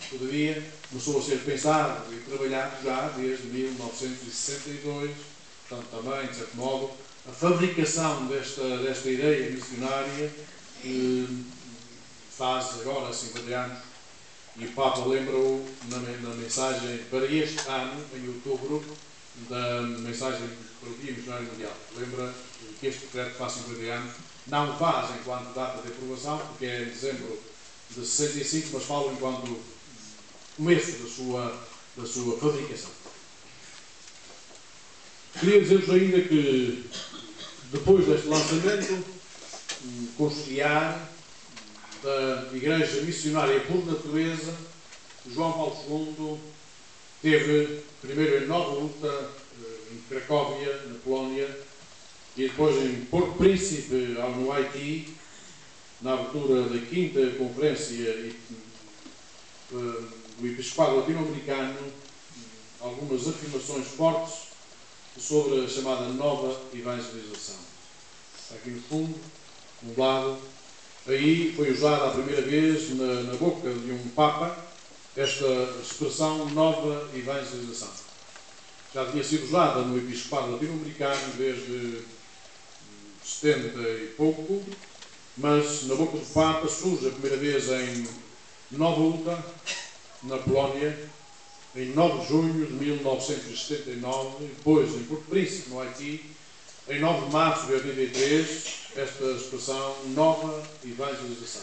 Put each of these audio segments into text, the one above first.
todavia, começou a ser pensado e trabalhado já desde 1962, portanto, também, de certo modo, a fabricação desta ideia missionária faz agora 50 anos, e o Papa lembrou na mensagem para este ano, em outubro, da mensagem para o Dia Missionário Mundial. Lembra que este decreto faz 50 anos, não faz enquanto data de aprovação, porque é em dezembro de 65, mas fala enquanto começo da sua fabricação. Queria dizer-vos ainda que, depois deste lançamento, conciliar da Igreja Missionária por Natureza, João Paulo II teve primeiro em Nova Luta, em Cracóvia, na Polónia, e depois em Porto Príncipe, no Haiti, na abertura da 5ª Conferência do Episcopado Latino-Americano, algumas afirmações fortes sobre a chamada nova evangelização. Está aqui no fundo, no lado. Aí foi usada a primeira vez na boca de um Papa esta expressão nova evangelização. Já tinha sido usada no Episcopado Latino-Americano desde 70 e pouco, mas na boca do Papa surge a primeira vez em Nova Luta, na Polónia, em 9 de junho de 1979, depois em Porto Príncipe, no Haiti, em 9 de março de 83, esta expressão nova evangelização.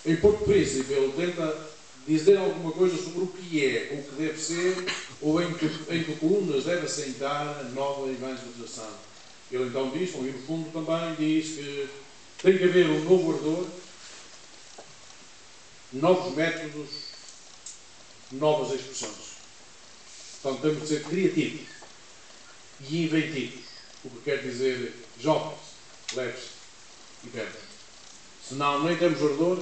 Em Porto Príncipe ele tenta dizer alguma coisa sobre o que é, ou o que deve ser, ou em que colunas deve assentar a nova evangelização. Ele então diz, e no fundo também diz que tem que haver um novo ardor, novos métodos, novas expressões. Portanto, temos de ser criativos e inventivos, o que quer dizer jovens, leves e velhos. Senão nem temos ardor,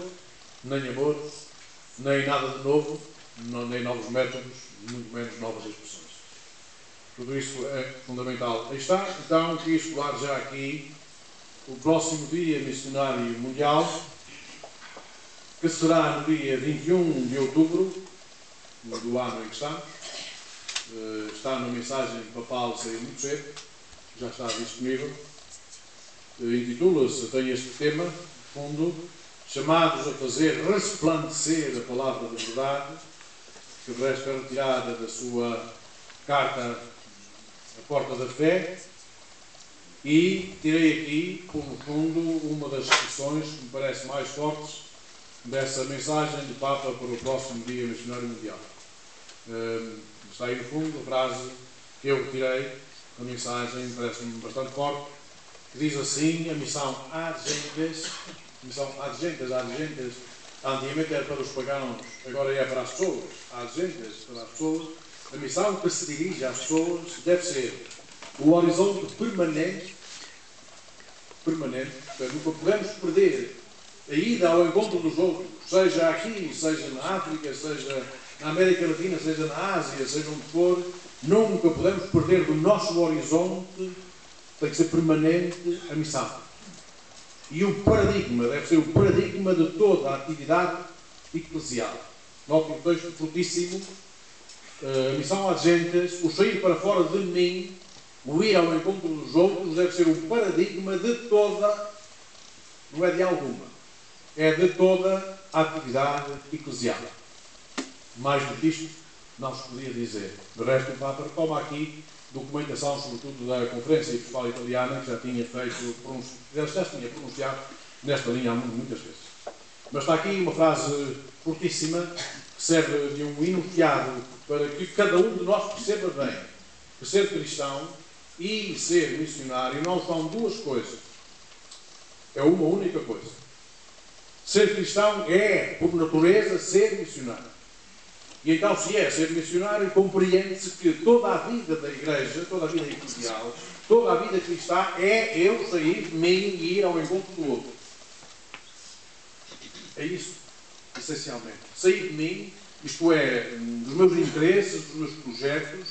nem amor, nem nada de novo, nem novos métodos, muito menos novas expressões. Tudo isso é fundamental. Aí está, então, quis falar já aqui o próximo Dia Missionário Mundial, que será no dia 21 de outubro do ano em que estamos. Está na mensagem papal, saiu muito cedo, já está disponível. Intitula-se, tem este tema, fundo, chamados a fazer resplandecer a palavra da verdade, que de resto é retirada da sua carta A Porta da Fé, e tirei aqui, como fundo, uma das expressões que me parece mais fortes dessa mensagem do Papa para o próximo Dia Missionário Mundial. Está aí no fundo a frase que eu retirei da mensagem, parece-me bastante forte, que diz assim: a missão ad gentes, antigamente era para os pagãos, agora é para as pessoas, ad gentes, para as pessoas. A missão que se dirige às pessoas deve ser o horizonte permanente, portanto, nunca podemos perder a ida ao encontro dos outros, seja aqui, seja na África, seja na América Latina, seja na Ásia, seja onde for, nunca podemos perder do nosso horizonte, tem que ser permanente, a missão. E o paradigma, deve ser o paradigma de toda a atividade eclesial. Note um texto fortíssimo, a missão às gentes, o sair para fora de mim, o ir ao encontro dos outros, deve ser o paradigma de toda, não é de alguma, é de toda a atividade eclesial. Mais do que isto, não se podia dizer. De resto, o Papa retoma aqui documentação, sobretudo da Conferência Episcopal Italiana, que já tinha feito, já se tinha pronunciado nesta linha muitas vezes. Mas está aqui uma frase fortíssima, que serve de um enunciado para que cada um de nós perceba bem que ser cristão e ser missionário não são duas coisas. É uma única coisa. Ser cristão é, por natureza, ser missionário. E então, se é ser missionário, compreende-se que toda a vida da Igreja, toda a vida eclesial, toda a vida cristã é eu sair de mim e ir ao encontro do outro. É isso, essencialmente. Sair de mim, isto é, dos meus interesses, dos meus projetos,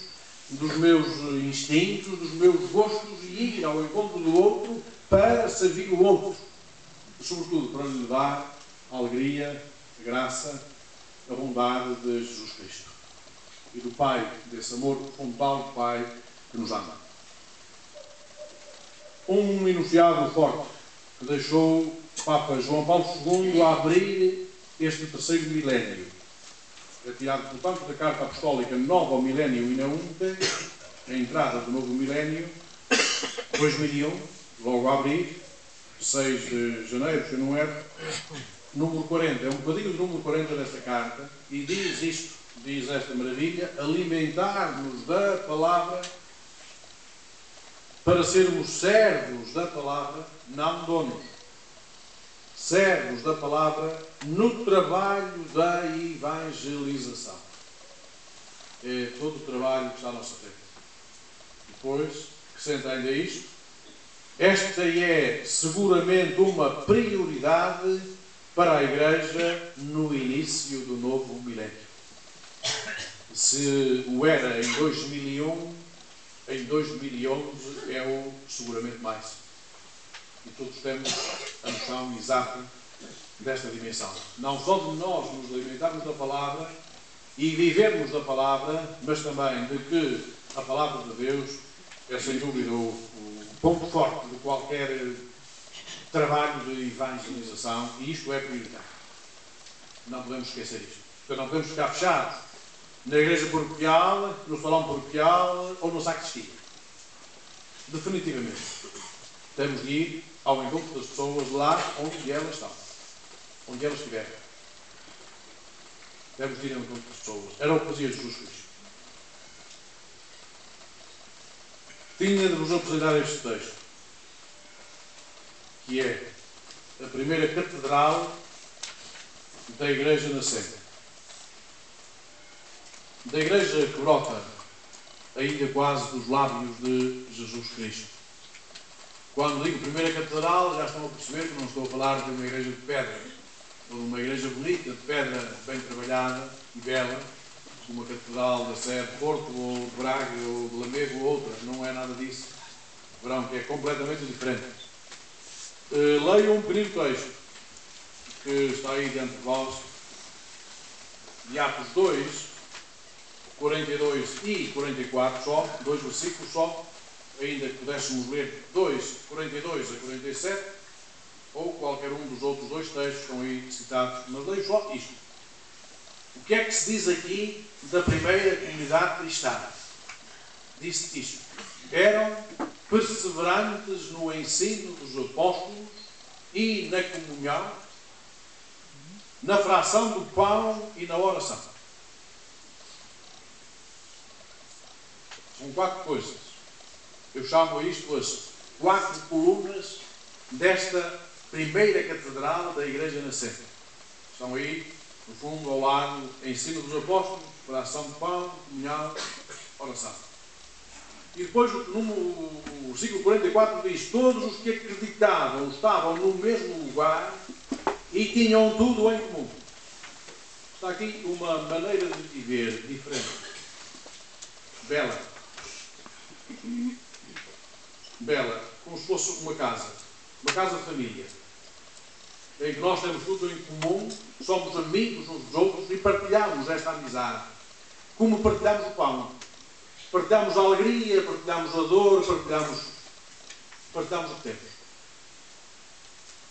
dos meus instintos, dos meus gostos, e ir ao encontro do outro para servir o outro. Sobretudo para lhe dar a alegria, a graça, a bondade de Jesus Cristo e do Pai, desse amor frontal do Pai que nos ama. Um enunciado forte que deixou o Papa João Paulo II a abrir este terceiro milénio. É tirado, portanto, da Carta Apostólica Nova Milénio Inaunte, a entrada do novo milénio, 2001, logo a abrir, 6 de janeiro, se eu não erro, número 40, é um bocadinho do número 40 desta carta, e diz isto, diz esta maravilha: alimentar-nos da palavra para sermos servos da palavra, não donos. Servos da palavra no trabalho da evangelização. É todo o trabalho que está à nossa frente. Depois, acrescenta ainda isto: esta é seguramente uma prioridade para a Igreja no início do novo milénio. Se o era em 2001, em 2011 é o seguramente mais. E todos temos a noção exata desta dimensão. Não só de nós nos alimentarmos da palavra e vivermos da palavra, mas também de que a palavra de Deus é sem dúvida o ponto forte de qualquer trabalho de evangelização, e isto é prioritário. Não podemos esquecer isto. Porque não podemos ficar fechados na igreja paroquial, no salão paroquial ou na sacristia. Definitivamente. Temos de ir ao encontro das pessoas lá onde elas estão. Onde elas estiverem. Temos de ir ao encontro das pessoas. Era o que fazia Jesus Cristo. Tinha de vos apresentar este texto, que é a primeira catedral da Igreja nascente. Da Igreja que brota ainda quase dos lábios de Jesus Cristo. Quando digo primeira catedral, já estão a perceber que não estou a falar de uma igreja de pedra, ou de uma igreja bonita, de pedra bem trabalhada e bela, como a Catedral da Sé de Porto, ou de Braga, ou de Lamego, ou outra. Não é nada disso. Verão que é completamente diferente. Leio um pequenino texto que está aí diante de vós, de Atos 2, 42 e 44 só, 2 versículos só, ainda que pudéssemos ler 2, 42 a 47, ou qualquer um dos outros dois textos que estão aí citados, mas leio só isto. O que é que se diz aqui da primeira comunidade cristã? Diz-se isto: eram perseverantes no ensino dos apóstolos e na comunhão, na fração do pão e na oração. São 4 coisas. Eu chamo a isto as 4 colunas desta primeira catedral da Igreja nascente. Estão aí, no fundo, ao lado, ensino dos apóstolos, fração de pão, comunhão, oração. E depois, no versículo 44 diz: todos os que acreditavam estavam no mesmo lugar e tinham tudo em comum. Está aqui uma maneira de viver diferente. Bela. Bela, como se fosse uma casa de família, em que nós temos tudo em comum, somos amigos uns dos outros e partilhamos esta amizade, como partilhamos o pão, partilhamos a alegria, partilhamos a dor, partilhamos o que temos.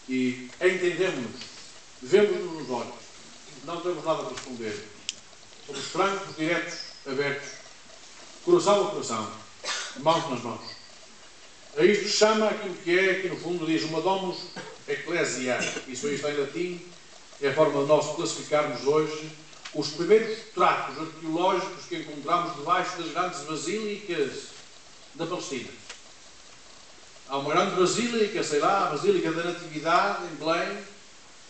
E entendemos-nos, vemos-nos nos olhos, não temos nada para esconder, somos francos, diretos, abertos, coração a coração, mãos nas mãos. A isto chama aquilo que é, aqui no fundo diz uma domus ecclesia. Isso aí está em latim, é a forma de nós classificarmos hoje os primeiros tratos arqueológicos que encontramos debaixo das grandes basílicas da Palestina. Há uma grande basílica, sei lá, a Basílica da Natividade, em Belém.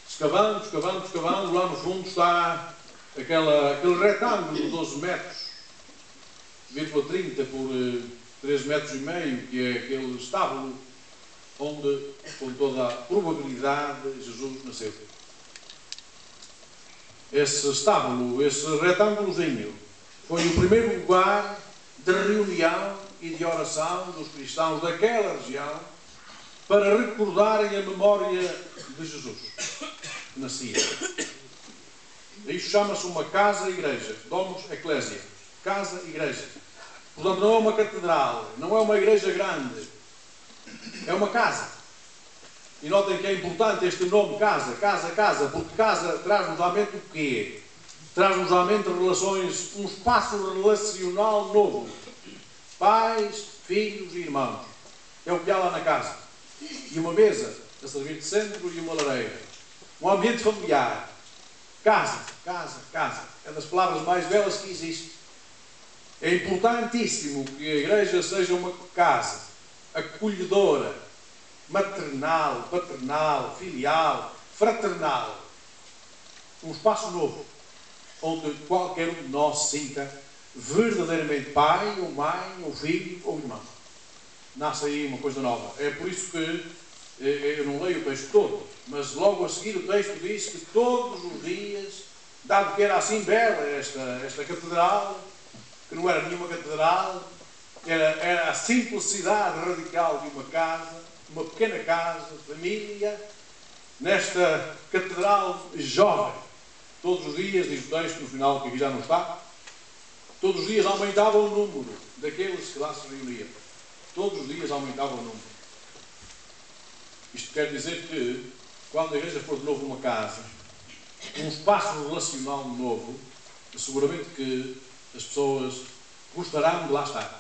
Escavando, lá no fundo está aquele retângulo de 12 metros, 30 por 3,5 metros, que é aquele estábulo onde, com toda a probabilidade, Jesus nasceu. Esse estábulo, esse retângulozinho, foi o primeiro lugar de reunião e de oração dos cristãos daquela região para recordarem a memória de Jesus, que nascia. Isso chama-se uma casa-igreja. Domus Ecclesia. Casa-igreja. Portanto, não é uma catedral, não é uma igreja grande. É uma casa. E notem que é importante este nome casa, casa, porque casa traz-nos à mente o quê? Traz-nos à mente relações, um espaço relacional novo. Pais, filhos e irmãos. É o que há lá na casa. E uma mesa a servir de centro e uma lareira. Um ambiente familiar. Casa. É das palavras mais belas que existe. É importantíssimo que a igreja seja uma casa acolhedora, maternal, paternal, filial, fraternal. Um espaço novo, onde qualquer um de nós sinta verdadeiramente pai, ou mãe, ou filho, ou irmão. Nasce aí uma coisa nova. É por isso que eu não leio o texto todo, mas logo a seguir o texto diz que todos os dias, dado que era assim bela esta catedral, que não era nenhuma catedral, era a simplicidade radical de uma casa, uma pequena casa, família, nesta catedral jovem. Todos os dias, diz o texto no final, que aqui já não está, todos os dias aumentava o número daqueles que lá se reuniam. Todos os dias aumentava o número. Isto quer dizer que, quando a igreja for de novo uma casa, um espaço relacional novo, seguramente que as pessoas gostarão de lá estar.